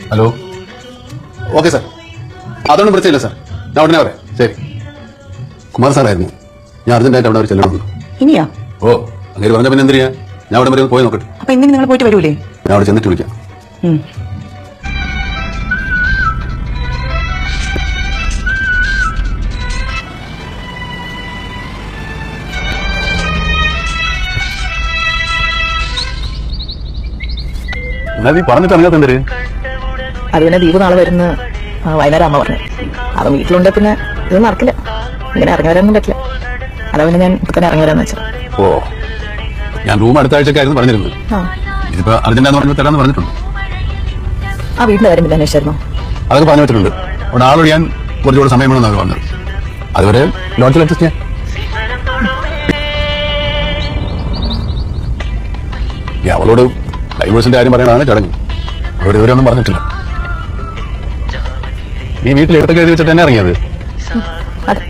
Hello. Okay sir, അതൊന്നും പ്രശ്നമില്ല sir, ഞാൻ ഉടനെ പറയാം. ശരി. കുമാർ സാറായിരുന്നു, ഞാൻ അർജന്റായിട്ട് അവിടെ ചെല്ലണമെന്ന്. ഇനിയാ? ഓ, അങ്ങനെ പറഞ്ഞ പിന്നെ എന്തിനാ, ഞാൻ അവിടെ വരെ പോയി നോക്കട്ടെ. അപ്പൊ ഇങ്ങനെ നിങ്ങൾ പോയിട്ട് വരൂലേ? ഞാൻ അവിടെ ചെന്നിട്ട് വിളിക്കാം. നീ പറഞ്ഞിട്ട് അറിയാത്തണ്ടേ? അത് പിന്നെ ദീപ് നാളെ വരുന്ന വൈകുന്നേരം അമ്മ പറഞ്ഞു. അത് വീട്ടിലുണ്ടെ പിന്നെ ഇത് നടക്കില്ല, ഇങ്ങനെ ഇറങ്ങി വരാനൊന്നും പറ്റില്ല. അതാ പിന്നെ ഞാൻ ഇപ്പൊ തന്നെ ഇറങ്ങി വരാന്ന് വെച്ചാൽ. ഓ, ഞാൻ റൂം അടുത്ത ആഴ്ചക്കായിരുന്നു പറഞ്ഞിരുന്നത്. ഇതിപ്പോ അർജന്റാന്ന് പറഞ്ഞപ്പോൾ തരാന്ന് പറഞ്ഞിട്ടുണ്ട്. ആ വീട്ടിലെ കാര്യം പിന്നെ അന്വേഷിച്ചായിരുന്നോ? അതൊക്കെ പറഞ്ഞു വെച്ചിട്ടുണ്ട്. അവിടെ ആളൊഴിയാൻ കുറച്ചുകൂടെ സമയം വേണമെന്നാണ് പറഞ്ഞത്. അതുവരെ ലോഡ്ജിൽ അഡ്ജസ്റ്റ് ചെയ്യാൻ. അവളോട് ഡൈവേഴ്സിന്റെ കാര്യം പറയാനാണ് ചടങ്ങ്. അവിടെ ഇതുവരെ ഒന്നും പറഞ്ഞിട്ടില്ല. നീ വീട്ടിൽ എടുത്തൊക്കെ എഴുതി വെച്ചിട്ട് തന്നെ ഇറങ്ങിയത്? അതെ.